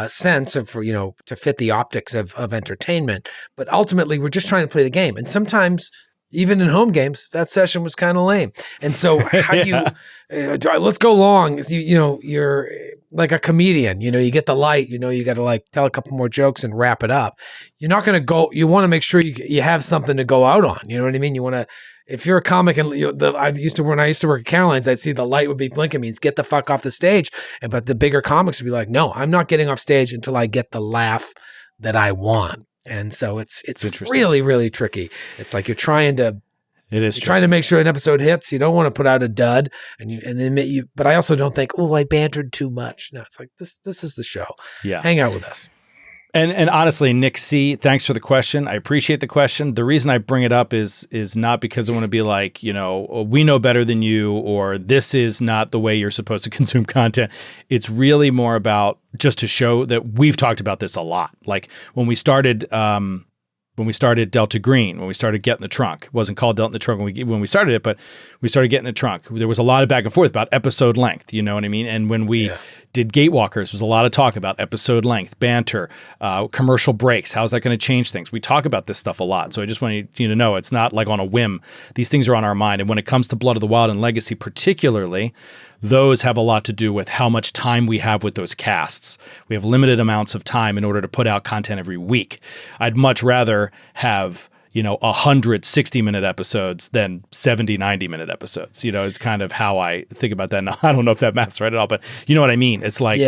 sense of, to fit the optics of entertainment. But ultimately, we're just trying to play the game. And sometimes, even in home games, that session was kind of lame. And so, how do you? Let's go long. You're like a comedian. You get the light. You got to like tell a couple more jokes and wrap it up. You're not going to go. You want to make sure you have something to go out on. You know what I mean? You want to. If you're a comic and when I used to work at Caroline's, I'd see the light would be blinking, means get the fuck off the stage. But the bigger comics would be like, no, I'm not getting off stage until I get the laugh that I want. And so it's really, really tricky. It's like you're trying to It is You're true. trying to make sure an episode hits. You don't want to put out a dud, but I also don't think, I bantered too much. No, it's like this is the show. Yeah. Hang out with us. And honestly, Nick C., thanks for the question. I appreciate the question. The reason I bring it up is not because I want to be like, we know better than you, or this is not the way you're supposed to consume content. It's really more about just to show that we've talked about this a lot. Like when we started Delta Green, when we started Get in the Trunk. It wasn't called Delta in the Trunk when we started it, but we started Get in the Trunk. There was a lot of back and forth about episode length, you know what I mean? And when we did Gatewalkers, there was a lot of talk about episode length, banter, commercial breaks. How's that going to change things? We talk about this stuff a lot. So I just want you to know it's not like on a whim. These things are on our mind. And when it comes to Blood of the Wild and Legacy particularly, those have a lot to do with how much time we have with those casts. We have limited amounts of time in order to put out content every week. I'd much rather have 100 60-minute episodes than 70 90-minute episodes. It's kind of how I think about that. Now, I don't know if that math's right at all, but you know what I mean? It's like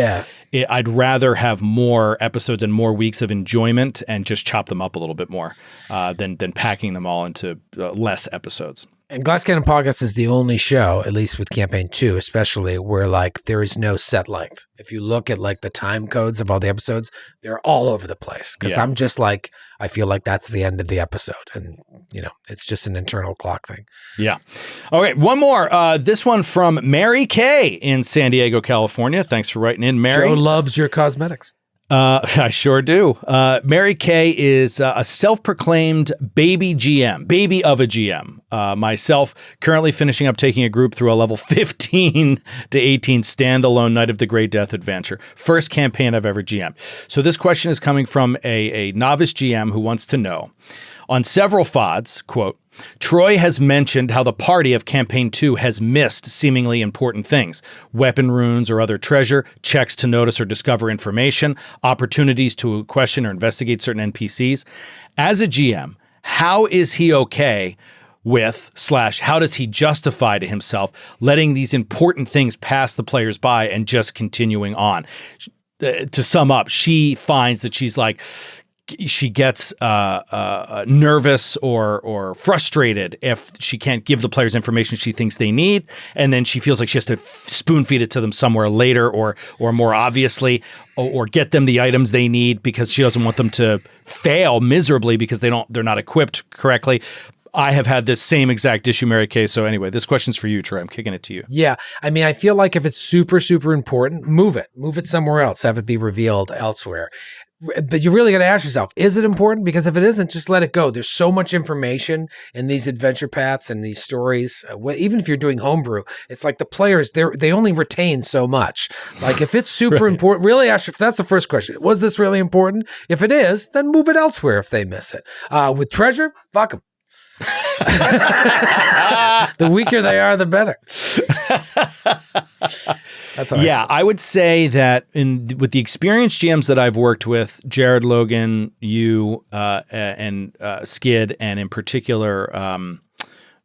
I'd rather have more episodes and more weeks of enjoyment and just chop them up a little bit more than packing them all into less episodes. And Glass Cannon Podcast is the only show, at least with Campaign 2 especially, where there is no set length. If you look at the time codes of all the episodes, they're all over the place. Because I'm just I feel like that's the end of the episode. And, it's just an internal clock thing. Yeah. All right, one more. This one from Mary Kay in San Diego, California. Thanks for writing in, Mary. Joe loves your cosmetics. I sure do. Mary Kay is a self-proclaimed baby of a GM. Myself, currently finishing up taking a group through a level 15 to 18 standalone Night of the Great Death adventure. First campaign I've ever GM'd. So this question is coming from a novice GM who wants to know, on several FODs, quote, Troy has mentioned how the party of Campaign 2 has missed seemingly important things. Weapon runes or other treasure, checks to notice or discover information, opportunities to question or investigate certain NPCs. As a GM, how is he okay with / how does he justify to himself letting these important things pass the players by and just continuing on? To sum up, she finds that she gets nervous or frustrated if she can't give the players information she thinks they need, and then she feels like she has to spoon feed it to them somewhere later or more obviously, or get them the items they need because she doesn't want them to fail miserably because they're not equipped correctly. I have had this same exact issue, Mary Kay. So anyway, this question's for you, Troy. I'm kicking it to you. Yeah. I mean, I feel like if it's super, super important, move it somewhere else, have it be revealed elsewhere. But you really got to ask yourself, is it important? Because if it isn't, just let it go. There's so much information in these adventure paths and these stories. Even if you're doing homebrew, it's like the players, they only retain so much. Like if it's super important, really ask, if that's the first question, was this really important? If it is, then move it elsewhere if they miss it. With treasure, fuck them. The weaker they are, the better. That's I would say that with the experienced GMs that I've worked with, Jared, Logan, you, and Skid, and in particular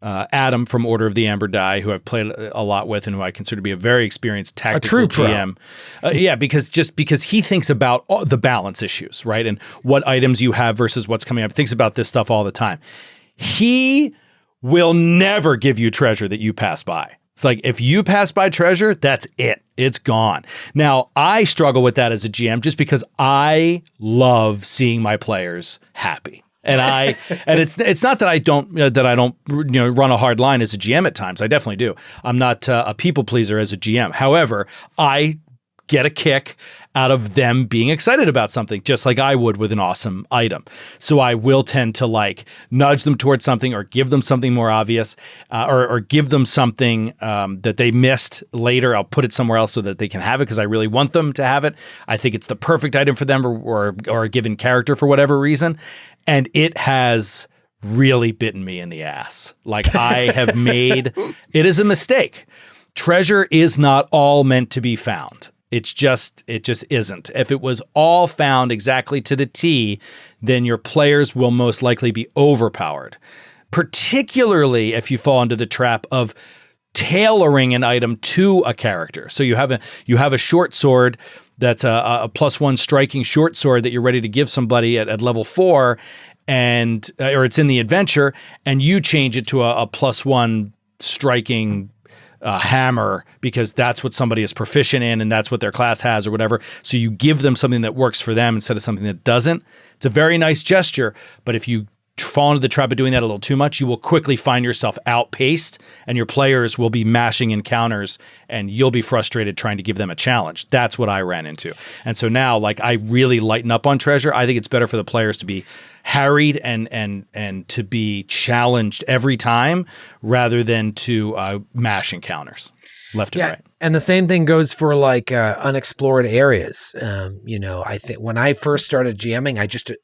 Adam from Order of the Amber Die, who I've played a lot with and who I consider to be a very experienced tactical GM. Because he thinks about all the balance issues, right? And what items you have versus what's coming up. Thinks about this stuff all the time. He will never give you treasure that you pass by. It's like, if you pass by treasure, that's it. It's gone. Now, I struggle with that as a GM just because I love seeing my players happy. And it's not that I don't run a hard line as a GM at times. I definitely do. I'm not a people pleaser as a GM. However, I get a kick out of them being excited about something, just like I would with an awesome item. So I will tend to nudge them towards something or give them something more obvious, or give them something that they missed later. I'll put it somewhere else so that they can have it because I really want them to have it. I think it's the perfect item for them or a given character for whatever reason. And it has really bitten me in the ass. I have made, it is a mistake. Treasure is not all meant to be found. It just isn't. If it was all found exactly to the T, then your players will most likely be overpowered, particularly if you fall into the trap of tailoring an item to a character. So you have a short sword that's a +1 striking short sword that you're ready to give somebody at level 4, and or it's in the adventure, and you change it to a +1 striking hammer because that's what somebody is proficient in and that's what their class has or whatever. So you give them something that works for them instead of something that doesn't. It's a very nice gesture, but if you fall into the trap of doing that a little too much, you will quickly find yourself outpaced and your players will be mashing encounters and you'll be frustrated trying to give them a challenge. That's what I ran into. And so now, like, I really lighten up on treasure. I think it's better for the players to be harried and to be challenged every time rather than to mash encounters left and right. And the same thing goes for like unexplored areas. I think when I first started GMing,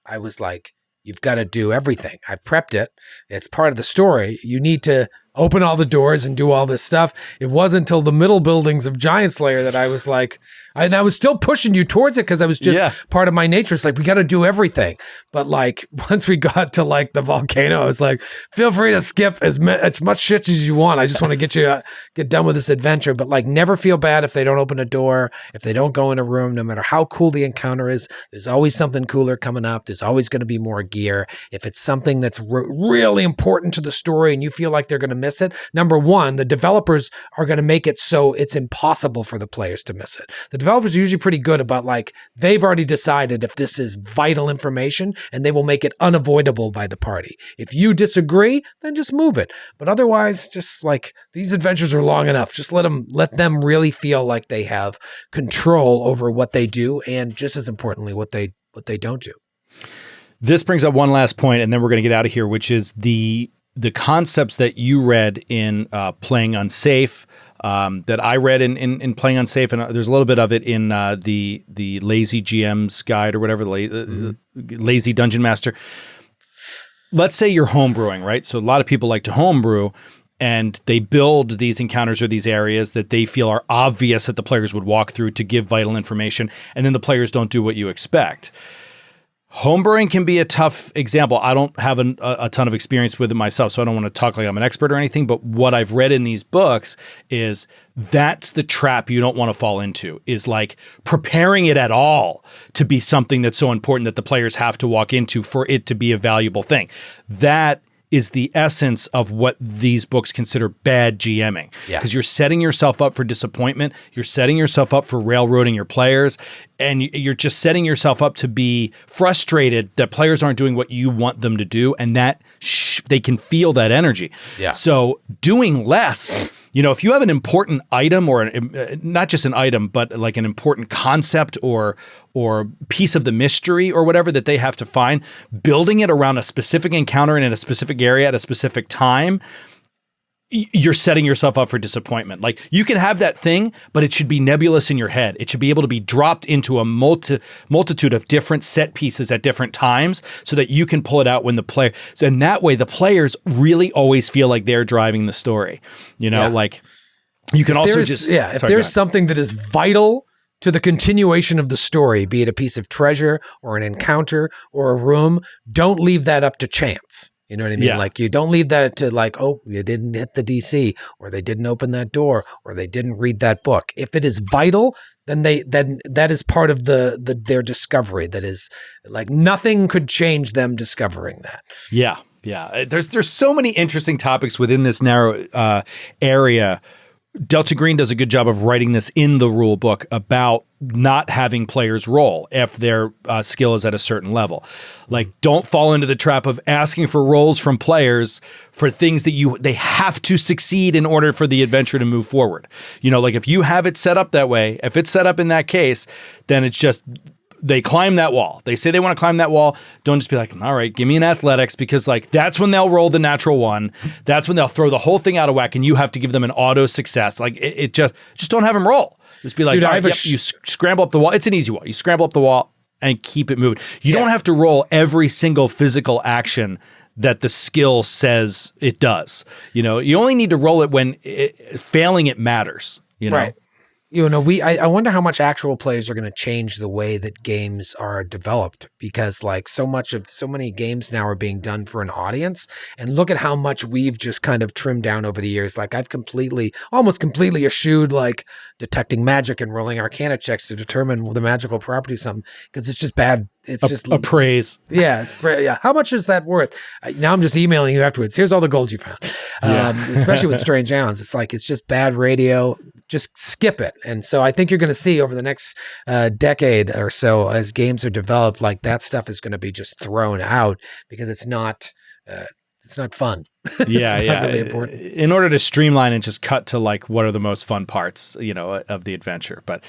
I was like, you've got to do everything. I prepped it. It's part of the story. You need to open all the doors and do all this stuff. It wasn't until the middle buildings of Giant Slayer that I was like, and I was still pushing you towards it because I was just part of my nature. It's like, we got to do everything. But like, once we got to like the volcano, I was like, feel free to skip as much shit as you want. I just want to get done with this adventure. But like, never feel bad if they don't open a door, if they don't go in a room, no matter how cool the encounter is. There's always something cooler coming up. There's always going to be more gear. If it's something that's really important to the story and you feel like they're going to miss it, number one, the developers are going to make it so it's impossible for the players to miss it. The developers are usually pretty good about like, they've already decided if this is vital information and they will make it unavoidable by the party. If you disagree, then just move it. But otherwise, just like, these adventures are long enough. Just let them really feel like they have control over what they do and, just as importantly, what they don't do. This brings up one last point, and then we're going to get out of here, which is the concepts that you read in Playing Unsafe, that I read in Playing Unsafe, and there's a little bit of it in the Lazy GM's Guide or whatever, Lazy Dungeon Master. Let's say you're homebrewing, right? So a lot of people like to homebrew, and they build these encounters or these areas that they feel are obvious that the players would walk through to give vital information, and then the players don't do what you expect. Homebrewing can be a tough example. I don't have a ton of experience with it myself, so I don't want to talk like I'm an expert or anything, but what I've read in these books is that's the trap you don't want to fall into, is like preparing it at all to be something that's so important that the players have to walk into for it to be a valuable thing. That is the essence of what these books consider bad GMing. Because you're setting yourself up for disappointment, you're setting yourself up for railroading your players, and you're just setting yourself up to be frustrated that players aren't doing what you want them to do, and that they can feel that energy. So doing less, if you have an important item or not just an item, but like an important concept or piece of the mystery or whatever that they have to find, building it around a specific encounter and in a specific area at a specific time, you're setting yourself up for disappointment. Like, you can have that thing, but it should be nebulous in your head. It should be able to be dropped into a multitude of different set pieces at different times so that you can pull it out when the player. So in that way, the players really always feel like they're driving the story. Like, you can also just if there's something that is vital to the continuation of the story, be it a piece of treasure or an encounter or a room, don't leave that up to chance. You know what I mean? Like, you don't leave that to like, oh, they didn't hit the DC, or they didn't open that door, or they didn't read that book. If it is vital, then that is part of their discovery. That is like, nothing could change them discovering that. Yeah. There's so many interesting topics within this narrow area. Delta Green does a good job of writing this in the rule book about not having players roll if their skill is at a certain level. Like, don't fall into the trap of asking for rolls from players for things that they have to succeed in order for the adventure to move forward. Like, if you have it set up that way, if it's set up in that case, then it's just, they climb that wall. They say they want to climb that wall. Don't just be like, all right, give me an athletics, because like, that's when they'll roll the natural one. That's when they'll throw the whole thing out of whack, and you have to give them an auto success. Like, it just don't have them roll. Just be like, dude, you scramble up the wall. It's an easy wall. You scramble up the wall and keep it moving. You don't have to roll every single physical action that the skill says it does. You only need to roll it when failing it matters. Right. I wonder how much actual players are going to change the way that games are developed, because like so many games now are being done for an audience, and look at how much we've just kind of trimmed down over the years. Like I've almost completely eschewed like detecting magic and rolling arcana checks to determine the magical property of something, because it's just bad. It's just appraise. Yeah. How much is that worth? Now I'm just emailing you afterwards. Here's all the gold you found. Especially with Strange Islands. It's like, it's just bad radio. Just skip it. And so I think you're going to see over the next decade or so, as games are developed, like that stuff is going to be just thrown out because it's not fun. Yeah, it's not really important. In order to streamline and just cut to like what are the most fun parts, of the adventure. But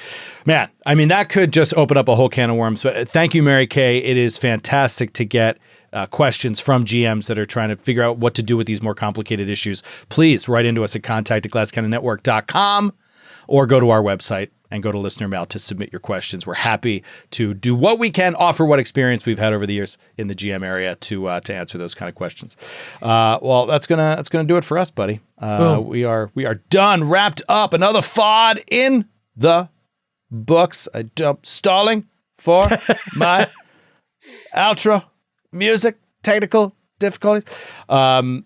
man, I mean, that could just open up a whole can of worms. But thank you, Mary Kay. It is fantastic to get questions from GMs that are trying to figure out what to do with these more complicated issues. Please write into us at contact@glasscannonnetwork.com or go to our website and go to listener mail to submit your questions. We're happy to do what we can, offer what experience we've had over the years in the GM area to answer those kind of questions. Well, that's gonna do it for us, buddy. We are done, wrapped up. Another FOD in the books. Stalling for my outro music technical difficulties. That'll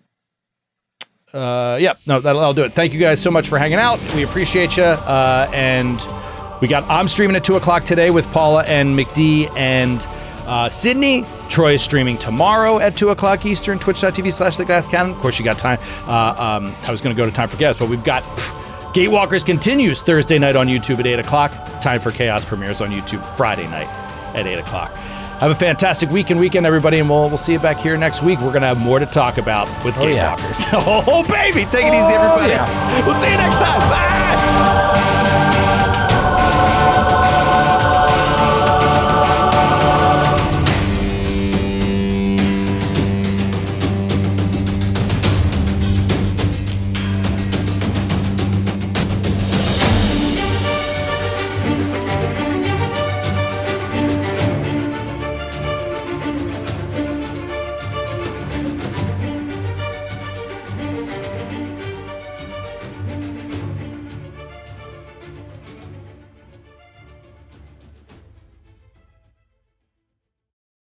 do it. Thank you guys so much for hanging out. We appreciate you. And I'm streaming at 2:00 today with Paula and McD and Sydney. Troy is streaming tomorrow at 2:00 Eastern, twitch.tv/theglasscannon. Of course, you got time. I was going to go to Time for Chaos, but we've got Gatewalkers continues Thursday night on YouTube at 8:00. Time for Chaos premieres on YouTube Friday night at 8:00. Have a fantastic weekend, everybody, and we'll see you back here next week. We're going to have more to talk about with Gatewalkers. Oh, baby. Take it easy, everybody. Yeah. We'll see you next time. Bye.